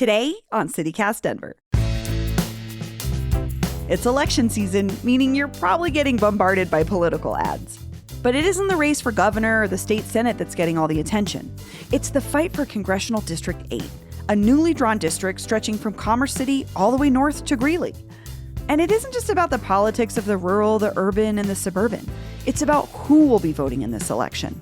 Today on CityCast Denver. It's election season, meaning you're probably getting bombarded by political ads. But it isn't the race for governor or the state senate that's getting all the attention. It's the fight for Congressional District 8, a newly drawn district stretching from Commerce City all the way north to Greeley. And it isn't just about the politics of the rural, the urban, and the suburban. It's about who will be voting in this election.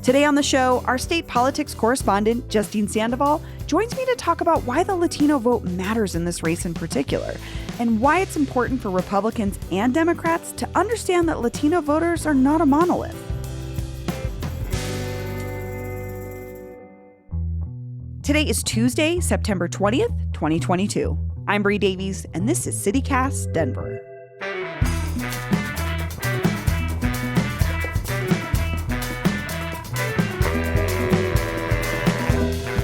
Today on the show, our state politics correspondent, Justine Sandoval, joins me to talk about why the Latino vote matters in this race in particular, and why it's important for Republicans and Democrats to understand that Latino voters are not a monolith. Today is Tuesday, September 20th, 2022. I'm Bree Davies, and this is CityCast Denver.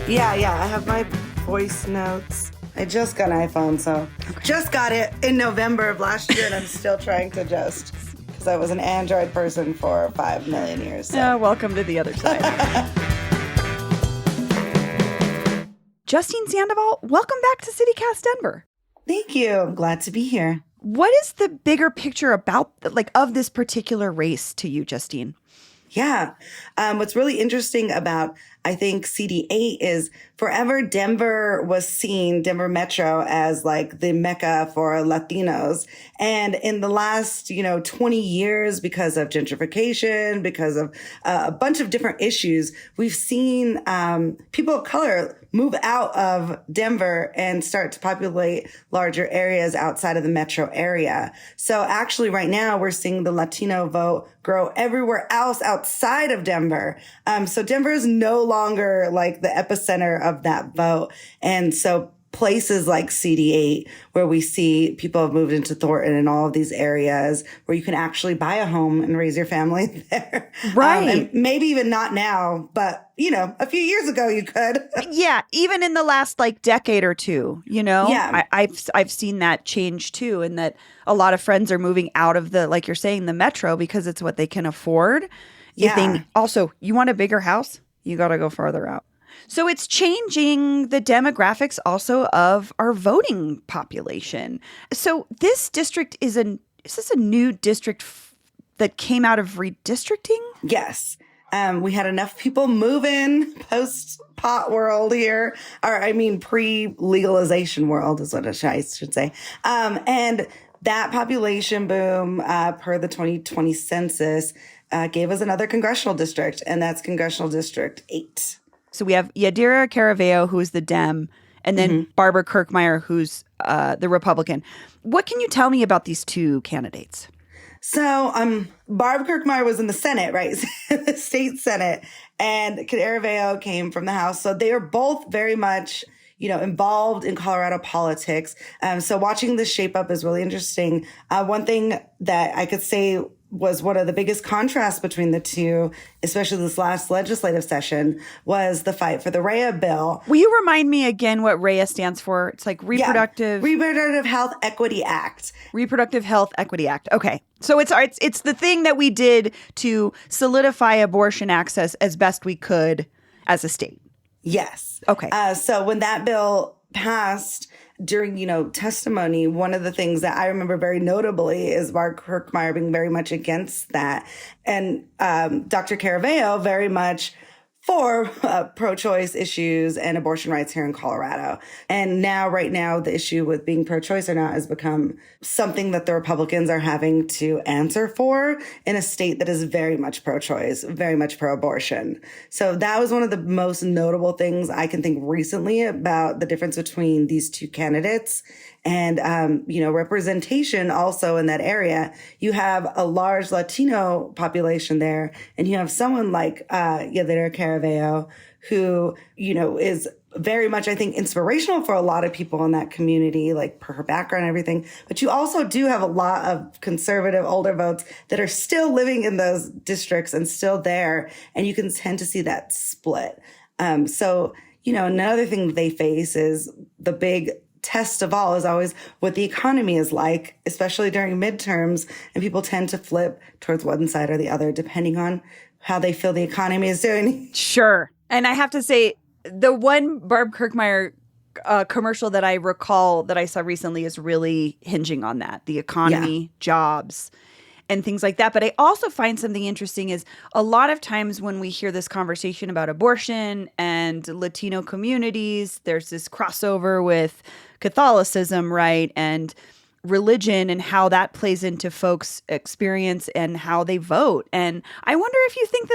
Yeah, I have my voice notes. I just got an iPhone, so just got it in November of last year, and I'm still trying to adjust because I was an Android person for 5 million years. So. Welcome to the other side. Justine Sandoval, welcome back to CityCast Denver. Thank you. I'm glad to be here. What is the bigger picture about, of this particular race to you, Justine? Yeah. What's really interesting about, I think, CD8 is forever Denver Metro as like the mecca for Latinos. And in the last, 20 years, because of gentrification, because of a bunch of different issues, we've seen people of color move out of Denver and start to populate larger areas outside of the metro area. So actually right now we're seeing the Latino vote grow everywhere else outside of Denver. So Denver is no longer like the epicenter of that vote. And so places like CD8, where we see people have moved into Thornton and all of these areas where you can actually buy a home and raise your family there. Right. And maybe even not now, but, a few years ago you could. Yeah. Even in the last decade or two, Yeah. I've seen that change too. And that a lot of friends are moving out of the, like you're saying, the metro because it's what they can afford. Yeah. Also, you want a bigger house? You got to go farther out. So it's changing the demographics also of our voting population. So this district is this a new district that came out of redistricting? Yes. We had enough people move in post-pot world here, pre-legalization world is what I should say. And that population boom, per the 2020 census, gave us another congressional district, and that's Congressional District 8. So we have Yadira Caraveo, who is the Dem, and then Barbara Kirkmeyer, who's the Republican. What can you tell me about these two candidates? So Barb Kirkmeyer was in the Senate, right? The state Senate, and Caraveo came from the House. So they are both very much, involved in Colorado politics. So watching this shape up is really interesting. One thing that I could say was one of the biggest contrasts between the two, especially this last legislative session, was the fight for the RHEA bill. Will you remind me again what RHEA stands for? It's like Reproductive Health Equity Act. Reproductive Health Equity Act. Okay. So it's the thing that we did to solidify abortion access as best we could as a state. Yes. Okay. So when that bill passed, during, testimony, one of the things that I remember very notably is Barb Kirkmeyer being very much against that. And Dr. Caraveo very much for pro-choice issues and abortion rights here in Colorado. And right now, the issue with being pro-choice or not has become something that the Republicans are having to answer for in a state that is very much pro-choice, very much pro-abortion. So that was one of the most notable things I can think recently about the difference between these two candidates. And, representation also in that area. You have a large Latino population there, and you have someone like Yadira Caraveo, who, is very much, I think, inspirational for a lot of people in that community, like per her background and everything. But you also do have a lot of conservative older votes that are still living in those districts and still there. And you can tend to see that split. So, another thing they face is the big test of all is always what the economy is like, especially during midterms. And people tend to flip towards one side or the other, depending on how they feel the economy is doing. Sure. And I have to say, the one Barb Kirkmeyer commercial that I recall that I saw recently is really hinging on that, the economy, jobs, and things like that. But I also find something interesting is a lot of times when we hear this conversation about abortion and Latino communities, there's this crossover with Catholicism, right? And religion and how that plays into folks' experience and how they vote. And I wonder if you think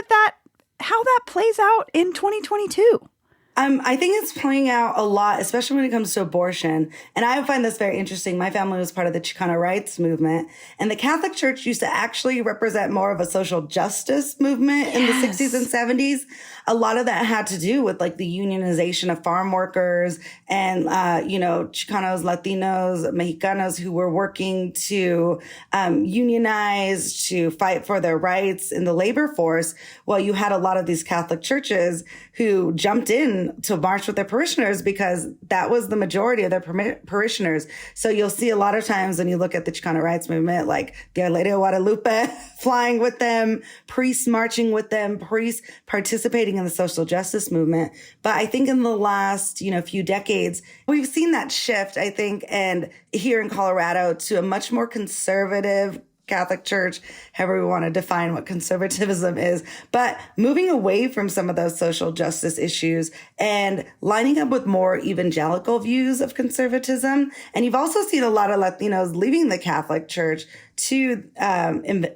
how that plays out in 2022. I think it's playing out a lot, especially when it comes to abortion. And I find this very interesting. My family was part of the Chicano rights movement, and the Catholic Church used to actually represent more of a social justice movement in the 60s and 70s. A lot of that had to do with like the unionization of farm workers and, Chicanos, Latinos, Mexicanos who were working to unionize, to fight for their rights in the labor force. Well, you had a lot of these Catholic churches who jumped in to march with their parishioners because that was the majority of their parishioners. So you'll see a lot of times when you look at the Chicano rights movement, like the Our Lady of Guadalupe flying with them, priests marching with them, priests participating in the social justice movement. But I think in the last, few decades, we've seen that shift, I think, and here in Colorado to a much more conservative Catholic Church, however we want to define what conservatism is, but moving away from some of those social justice issues and lining up with more evangelical views of conservatism. And you've also seen a lot of Latinos leaving the Catholic Church to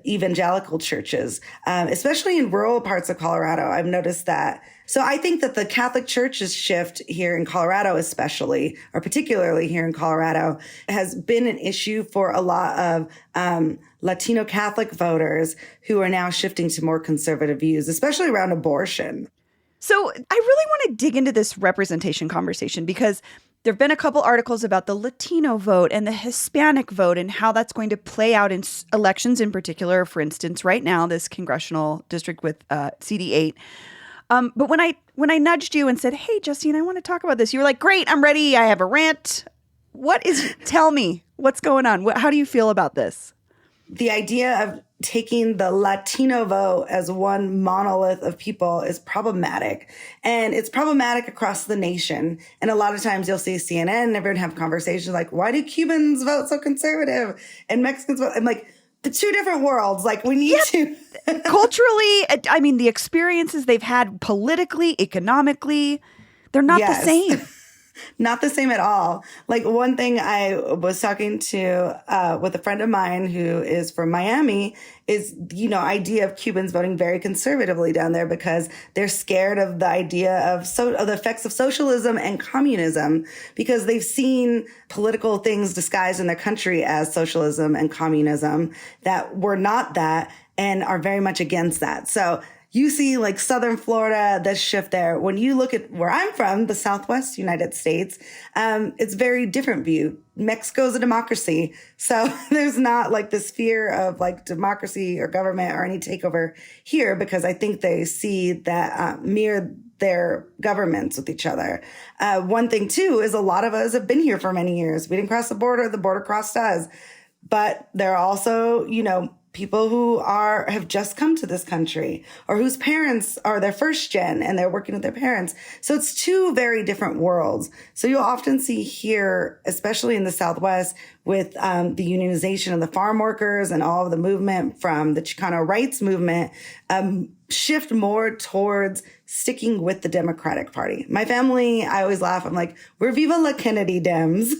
evangelical churches, especially in rural parts of Colorado. I've noticed that. So I think that the Catholic Church's shift here in Colorado, especially, or particularly here in Colorado, has been an issue for a lot of Latino Catholic voters who are now shifting to more conservative views, especially around abortion. So I really want to dig into this representation conversation because there have been a couple articles about the Latino vote and the Hispanic vote and how that's going to play out in elections in particular. For instance, right now, this congressional district with CD8. But when I nudged you and said, "Hey, Justine, I want to talk about this," you were like, "Great, I'm ready. I have a rant." Tell me what's going on. How do you feel about this? The idea of taking the Latino vote as one monolith of people is problematic. And it's problematic across the nation. And a lot of times you'll see CNN and everyone have conversations like, why do Cubans vote so conservative and Mexicans vote? I'm like, the two different worlds. Like we need to. Culturally, I mean, the experiences they've had politically, economically, they're not the same. Not the same at all. Like one thing I was talking to with a friend of mine who is from Miami is, idea of Cubans voting very conservatively down there because they're scared of the idea of the effects of socialism and communism because they've seen political things disguised in their country as socialism and communism that were not that and are very much against that. So you see like Southern Florida, the shift there. When you look at where I'm from, the Southwest United States, it's very different view. Mexico's a democracy. So there's not like this fear of like democracy or government or any takeover here because I think they see that mirror their governments with each other. One thing too is a lot of us have been here for many years. We didn't cross the border crossed us. But there are also, people who have just come to this country or whose parents are their first gen and they're working with their parents. So it's two very different worlds. So you'll often see here, especially in the Southwest, with the unionization of the farm workers and all of the movement from the Chicano rights movement, shift more towards sticking with the Democratic Party. My family, I always laugh. I'm like, we're Viva la Kennedy Dems.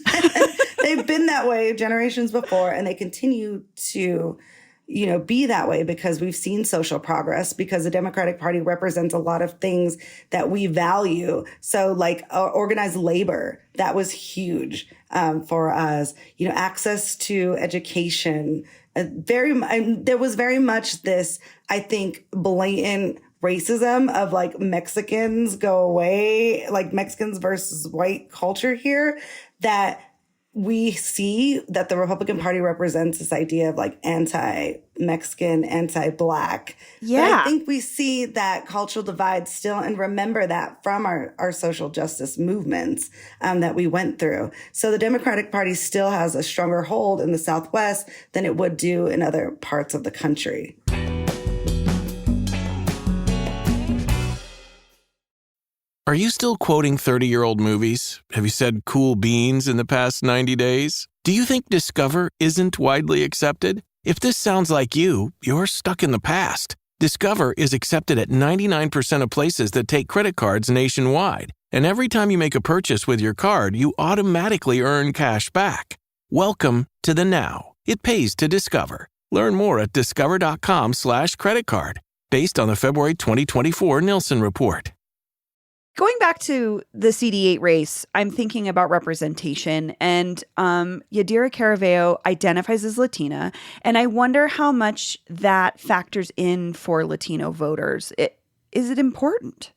They've been that way generations before, and they continue to be that way because we've seen social progress, because the Democratic Party represents a lot of things that we value. So like organized labor, that was huge for us, access to education. There was very much this, I think, blatant racism of like Mexicans go away, like Mexicans versus white culture here, that we see that the Republican Party represents this idea of like anti-Mexican, anti-Black. Yeah. But I think we see that cultural divide still and remember that from our social justice movements that we went through. So the Democratic Party still has a stronger hold in the Southwest than it would do in other parts of the country. Are you still quoting 30-year-old movies? Have you said cool beans in the past 90 days? Do you think Discover isn't widely accepted? If this sounds like you, you're stuck in the past. Discover is accepted at 99% of places that take credit cards nationwide. And every time you make a purchase with your card, you automatically earn cash back. Welcome to the now. It pays to Discover. Learn more at discover.com/credit card, based on the February 2024 Nielsen report. Going back to the CD8 race, I'm thinking about representation, and Yadira Caraveo identifies as Latina, and I wonder how much that factors in for Latino voters. Is it important?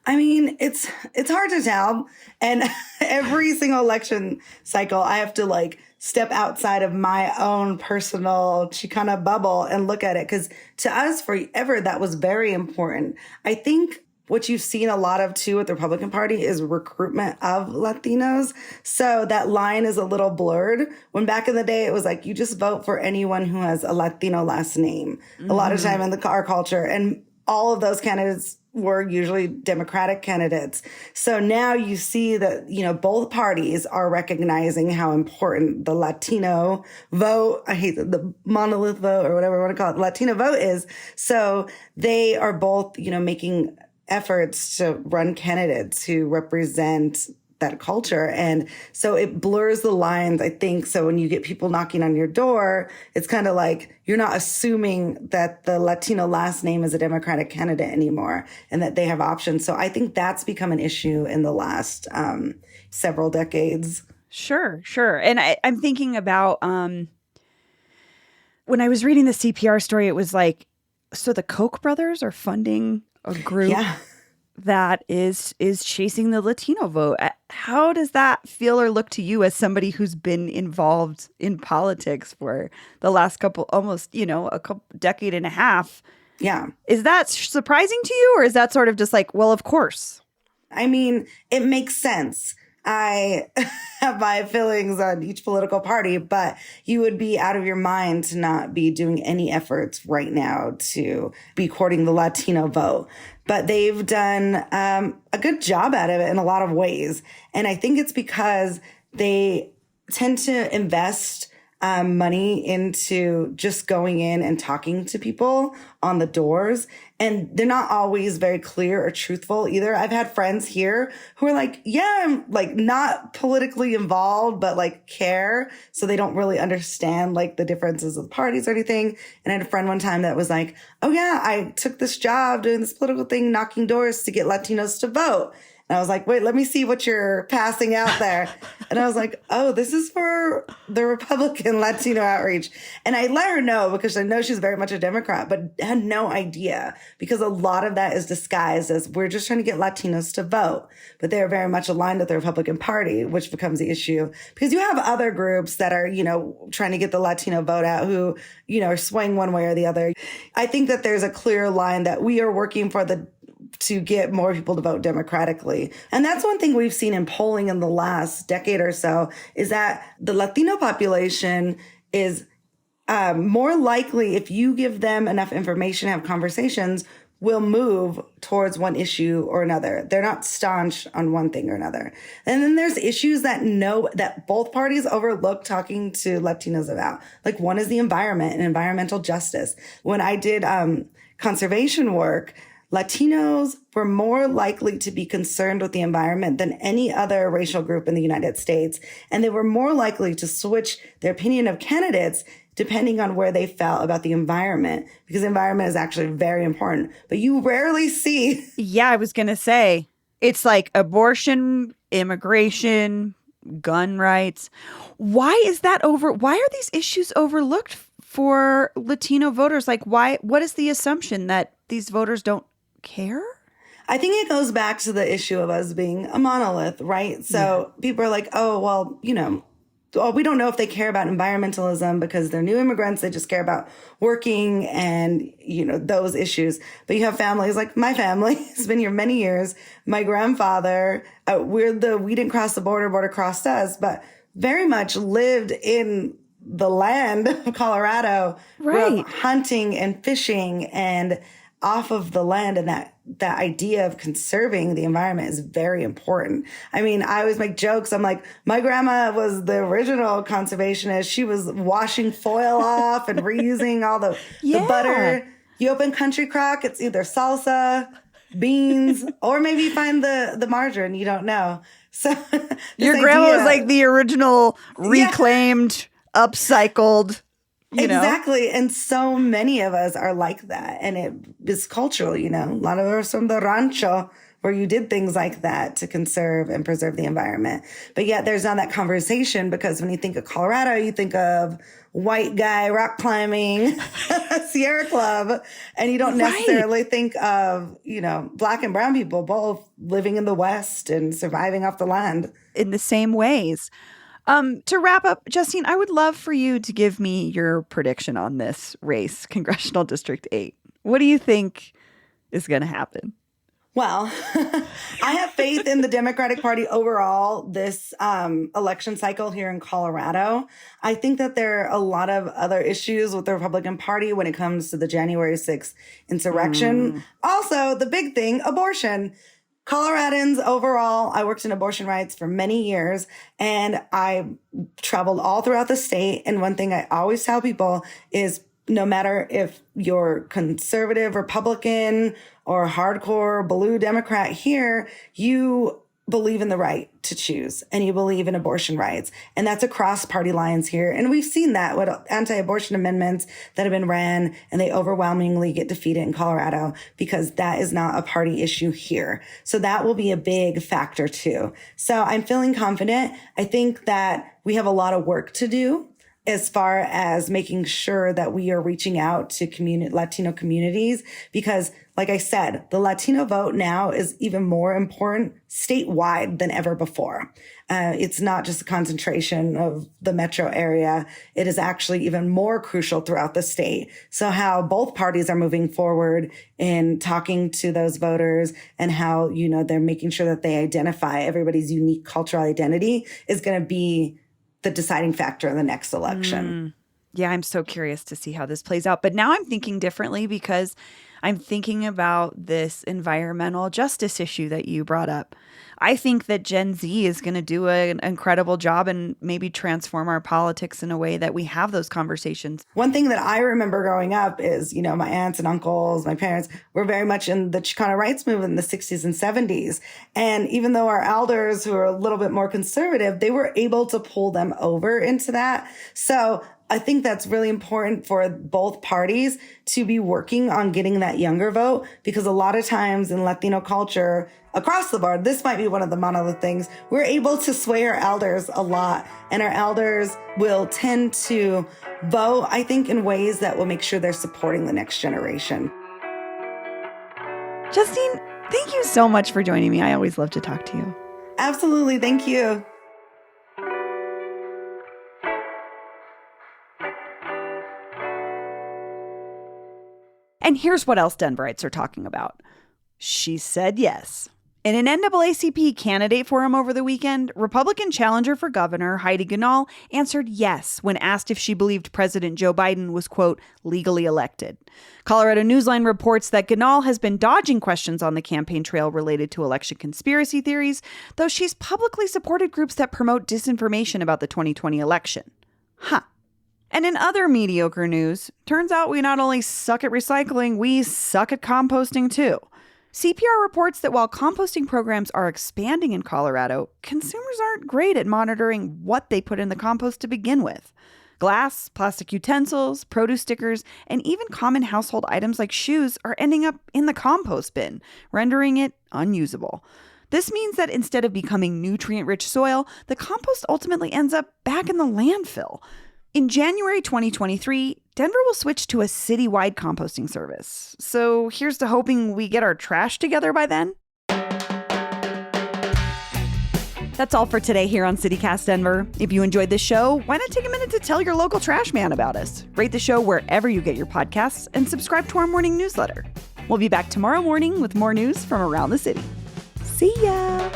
I mean, it's hard to tell. And every single election cycle, I have to step outside of my own personal Chicana bubble and look at it. Because to us, forever, that was very important. I think what you've seen a lot of, too, with the Republican Party is recruitment of Latinos. So that line is a little blurred. When back in the day, it was like, you just vote for anyone who has a Latino last name. Mm-hmm. A lot of time in our culture. And all of those candidates were usually Democratic candidates. So now you see that, both parties are recognizing how important the Latino vote, I hate the monolith vote or whatever you want to call it, Latino vote is. So they are both, making efforts to run candidates who represent that culture. And so it blurs the lines, I think. So when you get people knocking on your door, it's kind of like you're not assuming that the Latino last name is a Democratic candidate anymore and that they have options. So I think that's become an issue in the last several decades. Sure. And I'm thinking about when I was reading the CPR story, it was like, so the Koch brothers are funding a group that is chasing the Latino vote. How does that feel or look to you as somebody who's been involved in politics for the last decade and a half? Yeah. Is that surprising to you, or is that sort of just like, well, of course? I mean, it makes sense. I have my feelings on each political party, but you would be out of your mind to not be doing any efforts right now to be courting the Latino vote. But they've done a good job at it in a lot of ways. And I think it's because they tend to invest money into just going in and talking to people on the doors. And they're not always very clear or truthful either. I've had friends here who are like, yeah, I'm not politically involved, but care. So they don't really understand the differences of the parties or anything. And I had a friend one time that was like, oh yeah, I took this job doing this political thing, knocking doors to get Latinos to vote. And I was like, wait, let me see what you're passing out there. And I was like, oh, this is for the Republican Latino outreach. And I let her know because I know she's very much a Democrat, but had no idea because a lot of that is disguised as we're just trying to get Latinos to vote. But they're very much aligned with the Republican Party, which becomes the issue because you have other groups that are, trying to get the Latino vote out who, are swaying one way or the other. I think that there's a clear line that we are working to get more people to vote democratically. And that's one thing we've seen in polling in the last decade or so is that the Latino population is more likely, if you give them enough information, have conversations, will move towards one issue or another. They're not staunch on one thing or another. And then there's issues that both parties overlook talking to Latinos about. One is the environment and environmental justice. When I did conservation work, Latinos were more likely to be concerned with the environment than any other racial group in the United States. And they were more likely to switch their opinion of candidates depending on where they felt about the environment, because the environment is actually very important. But you rarely see. Yeah, I was going to say, it's like abortion, immigration, gun rights. Why are these issues overlooked for Latino voters? What is the assumption that these voters don't care? I think it goes back to the issue of us being a monolith, right? So people are like, oh, well, we don't know if they care about environmentalism because they're new immigrants. They just care about working and, those issues. But you have families like my family has been here many years. My grandfather, we didn't cross the border crossed us, but very much lived in the land of Colorado, right? Hunting and fishing and off of the land, and that idea of conserving the environment is very important. I mean, I always make jokes. I'm like, my grandma was the original conservationist. She was washing foil off and reusing all the butter. You open Country Crock, it's either salsa, beans, or maybe you find the margarine. You don't know. So your grandma was like the original reclaimed, upcycled. Exactly. And so many of us are like that. And it is cultural, A lot of us from the rancho where you did things like that to conserve and preserve the environment. But yet there's not that conversation, because when you think of Colorado, you think of white guy rock climbing, Sierra Club, and you don't necessarily think of, Black and brown people both living in the West and surviving off the land. In the same ways. To wrap up, Justine, I would love for you to give me your prediction on this race, Congressional District 8. What do you think is going to happen? Well, I have faith in the Democratic Party overall this election cycle here in Colorado. I think that there are a lot of other issues with the Republican Party when it comes to the January 6th insurrection. Also, the big thing, abortion. Coloradans overall, I worked in abortion rights for many years, and I traveled all throughout the state. And one thing I always tell people is no matter if you're conservative, Republican, or hardcore blue Democrat here, you believe in the right to choose and you believe in abortion rights. And that's across party lines here. And we've seen that with anti-abortion amendments that have been ran, and they overwhelmingly get defeated in Colorado because that is not a party issue here. So that will be a big factor too. So I'm feeling confident. I think that we have a lot of work to do as far as making sure that we are reaching out to Latino communities, because like I said, the Latino vote now is even more important statewide than ever before. It's not just a concentration of the metro area. It is actually even more crucial throughout the state. So how both parties are moving forward in talking to those voters, and how, they're making sure that they identify everybody's unique cultural identity is going to be the deciding factor in the next election. Yeah, I'm so curious to see how this plays out. But now I'm thinking differently, because I'm thinking about this environmental justice issue that you brought up. I think that Gen Z is going to do an incredible job and maybe transform our politics in a way that we have those conversations. One thing that I remember growing up is, my aunts and uncles, my parents were very much in the Chicano rights movement in the 60s and 70s. And even though our elders, who are a little bit more conservative, they were able to pull them over into that. So I think that's really important for both parties to be working on getting that younger vote, because a lot of times in Latino culture across the board, this might be one of the monolith things, we're able to sway our elders a lot, and our elders will tend to vote, I think, in ways that will make sure they're supporting the next generation. Justine, thank you so much for joining me. I always love to talk to you. Absolutely. Thank you. And here's what else Denverites are talking about. She said yes. In an NAACP candidate forum over the weekend, Republican challenger for governor Heidi Ganahl answered yes when asked if she believed President Joe Biden was, quote, legally elected. Colorado Newsline reports that Ganahl has been dodging questions on the campaign trail related to election conspiracy theories, though she's publicly supported groups that promote disinformation about the 2020 election. And in other mediocre news, turns out we not only suck at recycling, we suck at composting too. CPR reports that while composting programs are expanding in Colorado, consumers aren't great at monitoring what they put in the compost to begin with. Glass, plastic utensils, produce stickers, and even common household items like shoes are ending up in the compost bin, rendering it unusable. This means that instead of becoming nutrient-rich soil, the compost ultimately ends up back in the landfill. In January 2023, Denver will switch to a citywide composting service. So here's to hoping we get our trash together by then. That's all for today here on CityCast Denver. If you enjoyed this show, why not take a minute to tell your local trash man about us? Rate the show wherever you get your podcasts and subscribe to our morning newsletter. We'll be back tomorrow morning with more news from around the city. See ya!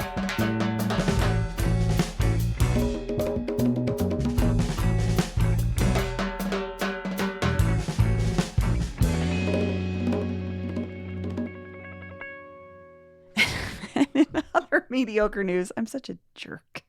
mediocre news. I'm such a jerk.